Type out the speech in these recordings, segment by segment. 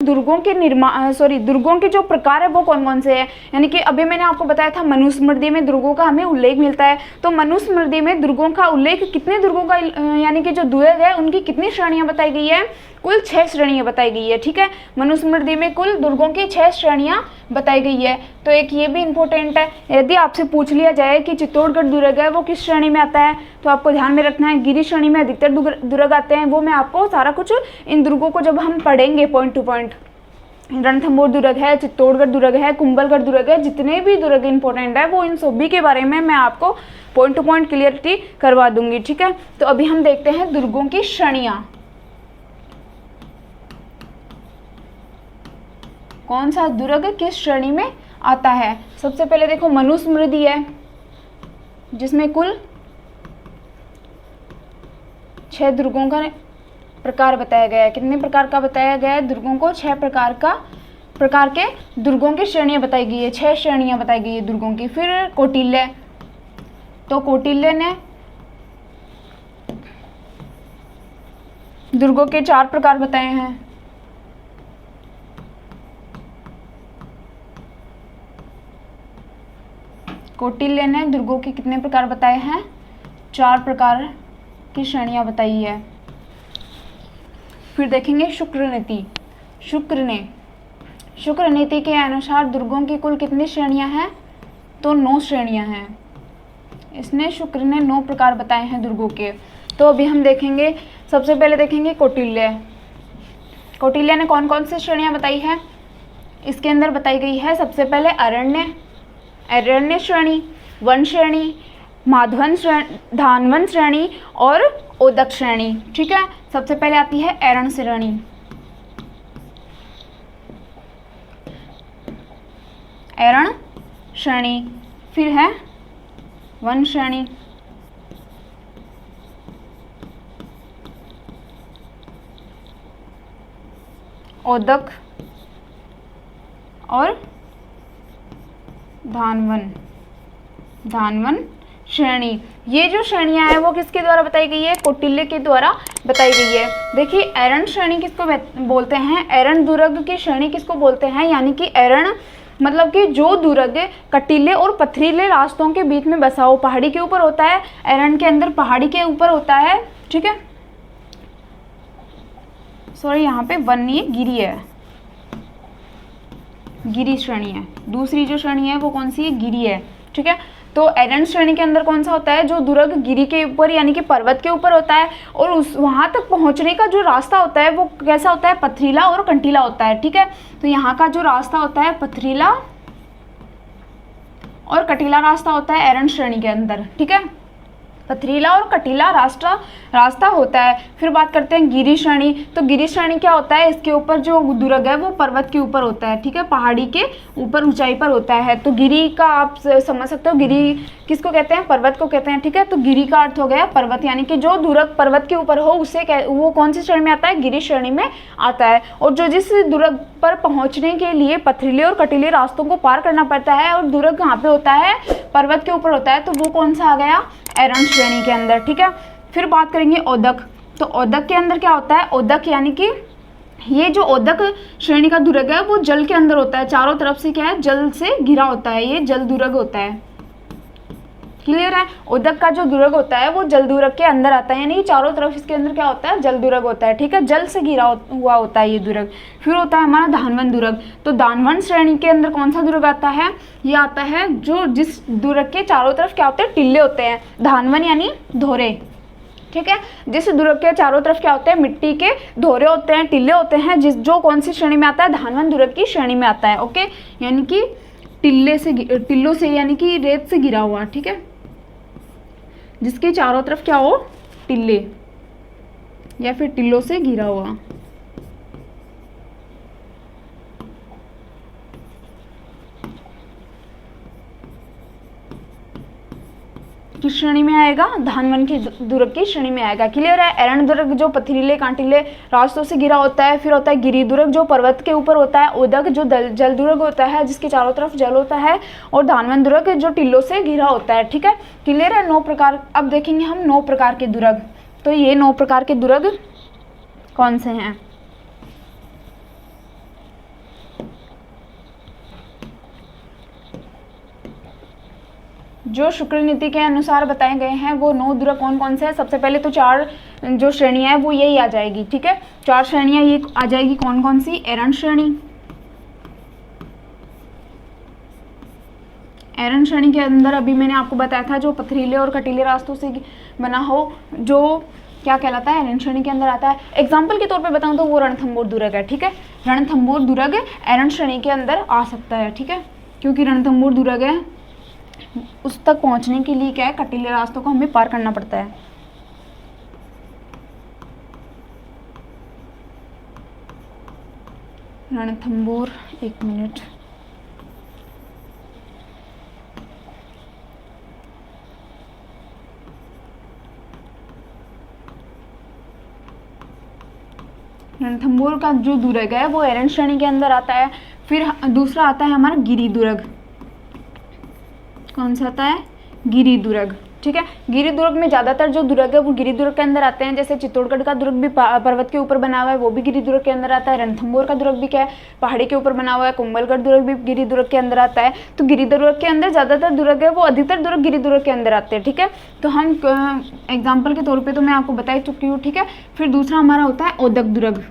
दुर्गों के दुर्गों के जो प्रकार है वो कौन कौन से हैं। यानी कि अभी मैंने आपको बताया था मनुस्मृति में दुर्गों का हमें उल्लेख मिलता है। तो मनुस्मृति में दुर्गों का उल्लेख कितने दुर्गों का यानी कि जो दुर्ग है उनकी कितनी श्रेणियां बताई गई है, कुल 6 श्रेणियां बताई गई है। ठीक है, मनुस्मृति में कुल दुर्गों की 6 श्रेणियां बताई गई है। तो एक ये भी इंपॉर्टेंट है, यदि आपसे पूछ लिया जाए कि चित्तौड़गढ़ दुर्ग है वो किस श्रेणी में आता है, तो आपको ध्यान में रखना है गिरी श्रेणी में अधिकतर दुर्ग आते हैं। वो मैं आपको सारा कुछ इन दुर्गों को जब हम पढ़ेंगे पॉइंट टू पॉइंट, रणथंभौर दुर्ग है, चित्तौड़गढ़ दुर्ग है, कुंभलगढ़ दुर्ग है, जितने भी दुर्ग इंपॉर्टेंट है वो इन सभी के बारे में मैं आपको पॉइंट टू पॉइंट क्लियरिटी करवा दूंगी। ठीक है, तो अभी हम देखते हैं दुर्गों की श्रेणियां, कौन सा दुर्ग किस श्रेणी में आता है। सबसे पहले देखो मनुस्मृति है जिसमें कुल 6 दुर्गों का प्रकार बताया गया है। कितने प्रकार का बताया गया है दुर्गों को, 6 प्रकार के दुर्गों की श्रेणियां बताई गई है, 6 श्रेणियां बताई गई है दुर्गों की। फिर कौटिल्य, तो कौटिल्य ने दुर्गों के 4 प्रकार बताए हैं। कौटिल्य ने दुर्गों के कितने प्रकार बताए हैं, 4 प्रकार की श्रेणियां बताई है। फिर देखेंगे शुक्रनीति। शुक्रनीति के अनुसार दुर्गों की कुल कितनी श्रेणियां हैं, तो 9 श्रेणियां हैं। इसने शुक्र ने 9 प्रकार बताए हैं दुर्गों के। तो अभी हम देखेंगे, सबसे पहले देखेंगे कौटिल्य। कौटिल्य ने कौन कौन सी श्रेणियां बताई है, इसके अंदर बताई गई है सबसे पहले अरण्य श्रेणी, वन श्रेणी, धानवन श्रेणी और ओदक श्रेणी। ठीक है, सबसे पहले आती है अरण्य श्रेणी। अरण्य श्रेणी, फिर है वन श्रेणी, ओदक और धानवन श्रेणी। ये जो श्रेणियां हैं वो किसके द्वारा बताई गई है, कौटिल्य के द्वारा बताई गई है। देखिए अरण्य श्रेणी किसको बोलते हैं, अरण्य दुर्ग की श्रेणी किसको बोलते हैं, यानी कि अरण्य मतलब कि जो दुर्ग कटीले और पथरीले रास्तों के बीच में बसा हो, पहाड़ी के ऊपर होता है, अरण्य के अंदर पहाड़ी के ऊपर होता है। ठीक है, सॉरी यहाँ पे वन नहीं है, गिरी है, गिरी श्रेणी है। दूसरी जो श्रेणी है वो कौन सी है, गिरी है। ठीक है, तो अरण्य श्रेणी के अंदर कौन सा होता है, जो दुर्ग गिरी के ऊपर यानी कि पर्वत के ऊपर होता है, और उस वहां तक पहुंचने का जो रास्ता होता है वो कैसा होता है, पथरीला और कंटीला होता है। ठीक है, तो यहाँ का जो रास्ता होता है पथरीला और कटीला रास्ता होता है अरण्य श्रेणी के अंदर। ठीक है, पथरीला और कटीला रास्ता होता है। फिर बात करते हैं गिरी श्रेणी। तो गिरी श्रेणी क्या होता है, इसके ऊपर जो दुर्ग है वो पर्वत के ऊपर होता है। ठीक है, पहाड़ी के ऊपर ऊंचाई पर होता है। तो गिरी का आप समझ सकते हो, गिरी किसको कहते हैं, पर्वत को कहते हैं। ठीक है, तो गिरी का अर्थ हो गया पर्वत, यानी कि जो दुर्ग पर्वत के ऊपर हो उसे वो कौन सी श्रेणी में आता है, गिरी श्रेणी में आता है। और जो जिस दुर्ग पर पहुंचने के लिए पथरीले और कटीले रास्तों को पार करना पड़ता है और दुर्ग कहाँ पे होता है, पर्वत के ऊपर होता है, तो वो कौन सा आ गया, अरण्य श्रेणी के अंदर। ठीक है, फिर बात करेंगे ओदक। तो ओदक के अंदर क्या होता है, ओदक यानी कि ये जो ओदक श्रेणी का दुर्ग है वो जल के अंदर होता है, चारों तरफ से क्या है, जल से घिरा होता है, ये जल दुर्ग होता है। क्लियर है, ओदक का जो दुर्ग होता है वो जल दुर्ग के अंदर आता है, यानी चारों तरफ इसके अंदर क्या होता है, जल दुर्ग होता है। ठीक है, जल से घिरा हुआ होता है ये दुर्ग। फिर होता है हमारा धानवन दुर्ग। तो धानवन श्रेणी के अंदर कौन सा दुर्ग आता है, ये आता है जो जिस दुर्ग के चारों तरफ क्या होते हैं, टिल्ले होते हैं। धानवन यानी धोरे। ठीक है, जिस दुर्ग के चारों तरफ क्या होते हैं, मिट्टी के धोरे होते हैं, टिल्ले होते हैं, जो कौन सी श्रेणी में आता है, धानवन दुर्ग की श्रेणी में आता है। ओके, यानी कि टिल्लों से यानी कि रेत से घिरा हुआ। ठीक है, जिसके चारों तरफ क्या हो, टिल्ले या फिर टिल्लों से घिरा हुआ। किस श्रेणी में आएगा, धानवन की दुर्ग की श्रेणी में आएगा। क्लियर है, अरण्य दुर्ग जो पथरीले कांटीले रास्तों से घिरा होता है। फिर होता है गिरी दुर्ग जो पर्वत के ऊपर होता है। ओदक जो जल दुर्ग होता है जिसके चारों तरफ जल होता है। और धानवन दुर्ग जो टिल्लों से घिरा होता है। ठीक है, क्लियर है, 9 प्रकार। अब देखेंगे हम 9 प्रकार के दुर्ग। तो ये 9 प्रकार के दुर्ग कौन से हैं, जो शुक्ल नीति के अनुसार बताए गए हैं वो 9 दुर्ग कौन कौन से हैं। सबसे पहले तो 4 जो श्रेणियां हैं वो यही आ जाएगी, ठीक है। 4 श्रेणियां ये आ जाएगी, कौन कौन सी? एरन श्रेणी। एरन श्रेणी के अंदर अभी मैंने आपको बताया था जो पथरीले और कटीले रास्तों से बना हो, जो क्या कहलाता है? एरन श्रेणी के अंदर आता है। एग्जाम्पल के तौर पे बताऊं तो वो रणथंभौर दुर्ग है, ठीक है। रणथंभौर दुर्ग एरन श्रेणी के अंदर आ सकता है, ठीक है, क्योंकि रणथंभौर दुर्ग है, उस तक पहुंचने के लिए क्या है, कटीले रास्तों को हमें पार करना पड़ता है। रणथंभौर, एक मिनट, रणथंभौर का जो दुर्ग है वो एरन श्रेणी के अंदर आता है। फिर दूसरा आता है हमारा गिरि दुर्ग। कौन सा आता है? गिरि दुर्ग, ठीक है। गिरि दुर्ग में ज़्यादातर जो दुर्ग है वो गिरि दुर्ग के अंदर आते हैं। जैसे चित्तौड़गढ़ का दुर्ग भी पर्वत के ऊपर बना हुआ है, वो भी गिरि दुर्ग के अंदर आता है। रणथंभौर का दुर्ग भी क्या है, पहाड़ी के ऊपर बना हुआ है। कुंभलगढ़ दुर्ग भी गिरि दुर्ग के अंदर आता है। तो गिरि दुर्ग के अंदर ज़्यादातर दुर्ग है वो अधिकतर दुर्ग गिरि दुर्ग के अंदर आते हैं, ठीक है। तो हम एग्जाम्पल के तौर पर तो मैं आपको बता ही चुकी हूँ, ठीक है। फिर दूसरा हमारा होता है ओदक दुर्ग।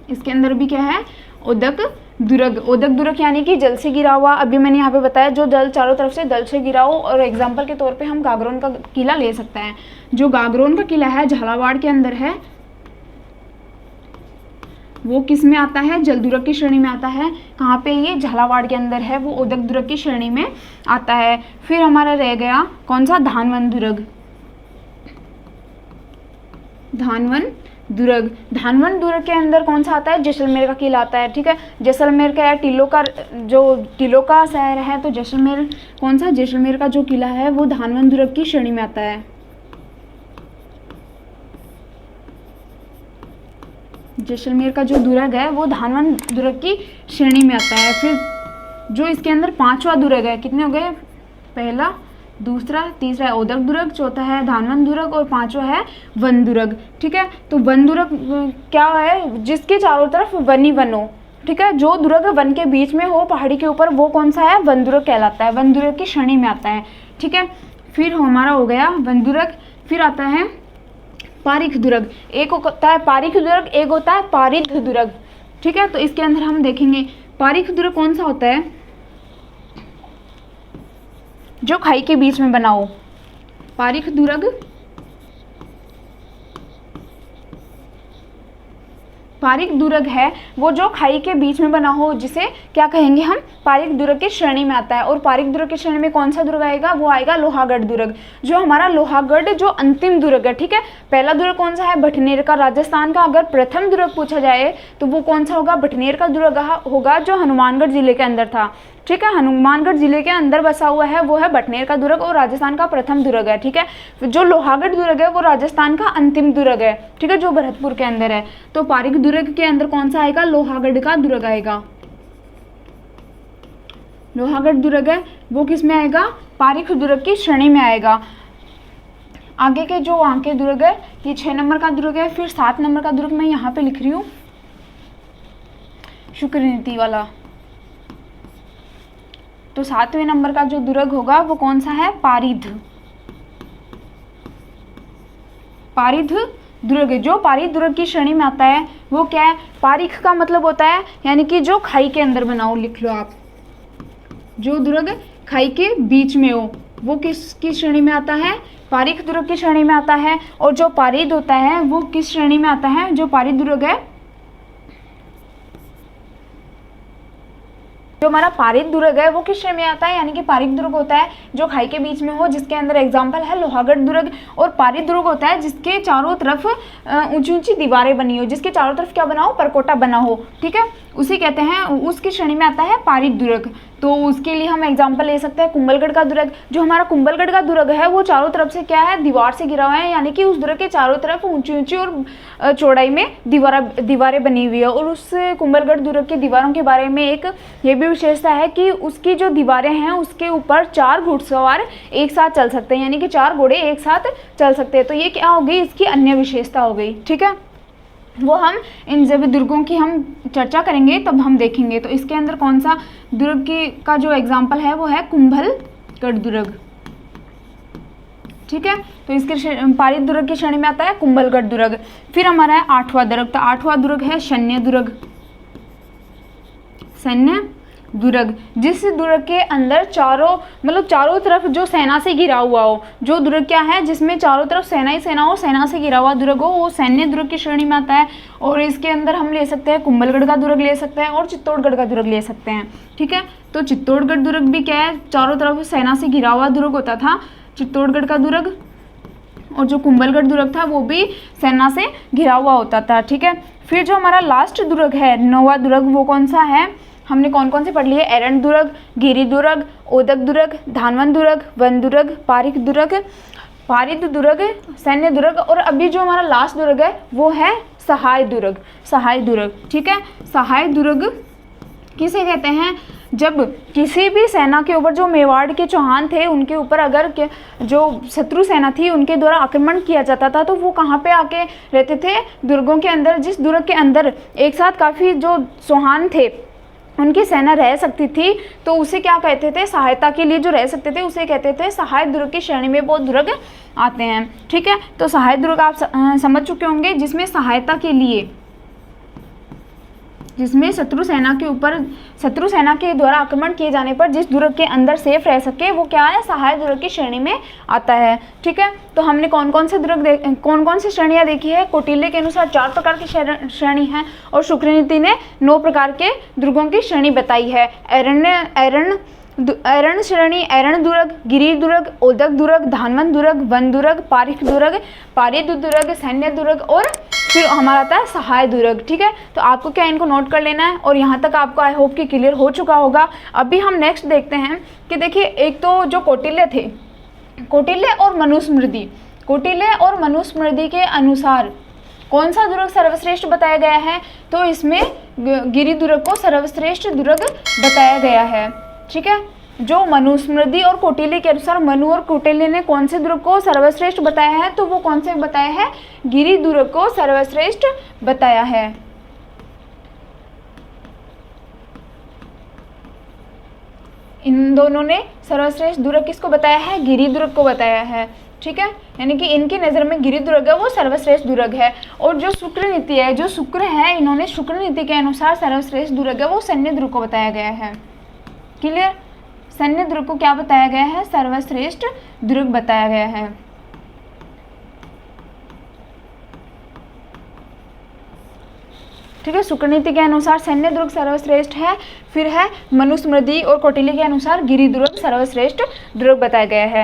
इसके अंदर भी क्या है? ओदक दुर्ग। ओदक दुर्ग यानी कि जल से गिरा हुआ, अभी मैंने यहाँ पे बताया जो जल चारों तरफ से जल से गिरा हो। और एग्जाम्पल के तौर पे हम गागरोन का किला ले सकते हैं। जो गागरोन का किला है झालावाड़ के अंदर है, वो किस में आता है? जल दुर्ग की श्रेणी में आता है। कहाँ पे? ये झालावाड़ के अंदर है, वो ओदक दुर्ग की श्रेणी में आता है। फिर हमारा रह गया कौन सा? धानवन दुर्ग। धानवन दुर्ग। धानवन दुर्ग के अंदर कौन सा आता है? जैसलमेर का किला आता है, ठीक है। जैसलमेर का टीलों का जो टीलों का शहर है, तो जैसलमेर कौन सा? जैसलमेर का जो किला है वो धानवन दुर्ग की श्रेणी में आता है। जैसलमेर का जो दुर्ग है वो धानवन दुर्ग की श्रेणी में आता है। फिर जो इसके अंदर 5वां दुर्ग है, कितने हो गए? पहला, दूसरा, तीसरा है ओदक दुर्ग, चौथा है धानवन दुर्ग और 5वां है वन दुर्ग, ठीक है। तो वन दुर्ग क्या है? जिसके चारों तरफ वन ही वन हो, ठीक है। जो दुर्ग वन के बीच में हो पहाड़ी के ऊपर, वो कौन सा है? वन दुर्ग कहलाता है, वन दुर्ग की श्रेणी में आता है, ठीक है। फिर हमारा हो गया वन दुर्ग। फिर आता है पारीख दुर्ग। एक होता है पारीख दुर्ग, एक होता है पारिध दुर्ग, ठीक है। तो इसके अंदर हम देखेंगे पारीख दुर्ग कौन सा होता है? जो खाई के बीच में बना हो। पारीख दुर्ग, पारीख दुर्ग है वो जो खाई के बीच में बना हो, जिसे क्या कहेंगे हम? पारीख दुर्ग की श्रेणी में आता है। और पारीख दुर्ग की श्रेणी में कौन सा दुर्ग आएगा? वो आएगा लोहागढ़ दुर्ग। जो हमारा लोहागढ़ जो अंतिम दुर्ग है, ठीक है। पहला दुर्ग कौन सा है? भटनेर का, राजस्थान का। अगर प्रथम दुर्ग पूछा जाए तो वो कौन सा होगा? भटनेर का दुर्ग होगा, जो हनुमानगढ़ जिले के अंदर था, ठीक है। हनुमानगढ़ जिले के अंदर बसा हुआ है, वो है भटनेर का दुर्ग और राजस्थान का प्रथम दुर्ग है, ठीक है। जो लोहागढ़ दुर्ग है वो राजस्थान का अंतिम दुर्ग है, ठीक है, जो भरतपुर के अंदर है। तो पारीख दुर्ग के अंदर कौन सा आएगा? लोहागढ़ का दुर्ग आएगा। लोहागढ़ दुर्ग है वो किस में आएगा? पारीख दुर्ग की श्रेणी में आएगा। आगे के जो आंके दुर्ग है, ये 6 नंबर का दुर्ग है। फिर 7 नंबर का दुर्ग मैं यहाँ पे लिख रही हूँ, शुक्ल नीति वाला। तो 7वें नंबर का जो दुर्ग होगा वो कौन सा है? पारिध। पारिध दुर्ग। जो पारिध दुर्ग की श्रेणी में आता है वो क्या है? पारीख का मतलब होता है यानी कि जो खाई के अंदर बना हो, लिख लो आप। जो दुर्ग खाई के बीच में हो वो किसकी श्रेणी में आता है? पारीख दुर्ग की श्रेणी में आता है। और जो पारिध होता है वो किस श्रेणी में आता है? जो पारिध दुर्ग है, जो हमारा पारिध दुर्ग है वो किस श्रेणी में आता है? यानी कि पारीख दुर्ग होता है जो खाई के बीच में हो, जिसके अंदर एग्जाम्पल है लोहागढ़ दुर्ग। और पारिध दुर्ग होता है जिसके चारों तरफ ऊंची ऊंची दीवारें बनी हो, जिसके चारों तरफ क्या बना हो? परकोटा बना हो, ठीक है, उसे कहते हैं, उसकी श्रेणी में आता है पारिध दुर्ग। तो उसके लिए हम एग्जाम्पल ले सकते हैं कुंभलगढ़ का दुर्ग। जो हमारा कुंभलगढ़ का दुर्ग है वो चारों तरफ से क्या है? दीवार से घिरा हुआ है, यानी कि उस दुर्ग के चारों तरफ ऊंची ऊंची और चौड़ाई में दीवारें बनी हुई है। और उस कुंभलगढ़ दुर्ग की दीवारों के बारे में एक ये भी विशेषता है कि उसकी जो दीवारें हैं उसके ऊपर 4 घुड़सवार एक साथ चल सकते हैं, यानी कि 4 घोड़े एक साथ चल सकते हैं। तो ये क्या हो गई? इसकी अन्य विशेषता हो गई, ठीक है। वो हम इन जब दुर्गों की हम चर्चा करेंगे तब हम देखेंगे। तो इसके अंदर कौन सा दुर्ग का जो एग्जाम्पल है वो है कुंभलगढ़ दुर्ग। ठीक है। तो इसके पारित दुर्ग की श्रेणी में आता है कुंभलगढ़ दुर्ग। फिर हमारा है 8वां दुर्ग, तो 8वां दुर्ग है सैन्य दुर्ग। सैन्य दुर्ग, जिस दुर्ग के अंदर चारों तरफ जो सेना से घिरा हुआ हो, जो दुर्ग क्या है जिसमें चारों तरफ सेना ही सेना हो, सेना से घिरा हुआ दुर्ग हो, वो सैन्य दुर्ग की श्रेणी में आता है। और इसके अंदर हम ले सकते हैं कुंभलगढ़ का दुर्ग ले सकते हैं और चित्तौड़गढ़ का दुर्ग ले सकते हैं, ठीक है। तो चित्तौड़गढ़ दुर्ग भी क्या है, चारों तरफ सेना से घिरा हुआ दुर्ग होता था चित्तौड़गढ़ का दुर्ग, और जो कुंभलगढ़ दुर्ग था वो भी सेना से घिरा हुआ होता था, ठीक है। फिर जो हमारा लास्ट दुर्ग है 9वां दुर्ग, वो कौन सा है, हमने कौन कौन से पढ़ लिए, एरन दुर्ग, गिरी दुर्ग, ओदक दुर्ग, धानवन दुर्ग, वन दुर्ग, पारिक दुर्ग, पारित दुर्ग, सैन्य दुर्ग, और अभी जो हमारा लास्ट दुर्ग है वो है सहाय दुर्ग। सहाय दुर्ग, ठीक है। सहाय दुर्ग किसे कहते हैं, जब किसी भी सेना के ऊपर, जो मेवाड़ के चौहान थे उनके ऊपर अगर जो शत्रु सेना थी उनके द्वारा आक्रमण किया जाता था, तो वो कहाँ पे आके रहते थे, दुर्गों के अंदर। जिस दुर्ग के अंदर एक साथ काफ़ी जो चौहान थे उनकी सेना रह सकती थी, तो उसे क्या कहते थे, सहायता के लिए जो रह सकते थे उसे कहते थे सहाय दुर्ग की श्रेणी में वो दुर्ग आते हैं, ठीक है। तो सहाय दुर्ग आप समझ चुके होंगे, जिसमें सहायता के लिए, जिसमें शत्रु सेना के द्वारा आक्रमण किए जाने पर जिस दुर्ग के अंदर सेफ रह सके वो क्या है, सहाय दुर्ग की श्रेणी में आता है, ठीक है। तो हमने कौन कौन सी श्रेणियां देखी है, कौटिल्य के अनुसार 4 प्रकार की श्रेणी है, और शुक्रनीति ने 9 प्रकार के दुर्गों की श्रेणी बताई है। एरण श्रेणी, एरण दुर्ग, गिरि दुर्ग, ओदक दुर्ग, धानवन दुर्ग, वन दुर्ग, पारिक दुर्ग, पारिद दुर्ग, सैन्य दुर्ग, और फिर हमारा आता है सहाय दुर्ग, ठीक है। तो आपको क्या इनको नोट कर लेना है, और यहाँ तक आपको आई होप कि क्लियर हो चुका होगा। अभी हम नेक्स्ट देखते हैं कि देखिए, एक तो जो कौटिल्य थे, कौटिल्य और मनुस्मृति, कौटिल्य और मनुस्मृति के अनुसार कौन सा दुर्ग सर्वश्रेष्ठ बताया गया है, तो इसमें गिरि दुर्ग को सर्वश्रेष्ठ दुर्ग बताया गया है, ठीक है। जो मनुस्मृति और कौटिल्य के अनुसार मनु और कौटिल्य ने कौन से दुर्ग को सर्वश्रेष्ठ बताया है, तो वो कौन से बताया है, गिरि दुर्ग को सर्वश्रेष्ठ बताया है। इन दोनों ने सर्वश्रेष्ठ दुर्ग किसको बताया है, गिरि दुर्ग को बताया है, ठीक है। यानी कि इनकी नज़र में गिरि दुर्ग है वो सर्वश्रेष्ठ दुर्ग है। और जो शुक्र नीति है, जो शुक्र है, इन्होंने शुक्र नीति के अनुसार सर्वश्रेष्ठ दुर्ग है वो सैन्य दुर्ग को बताया गया है। क्लियर, सैन्य दुर्ग को क्या बताया गया है, सर्वश्रेष्ठ दुर्ग बताया गया है। ठीक है, शुक्र नीति के अनुसार सैन्य दुर्ग सर्वश्रेष्ठ है। फिर है मनुस्मृति और कौटिल्य के अनुसार गिरि दुर्ग सर्वश्रेष्ठ दुर्ग बताया गया है।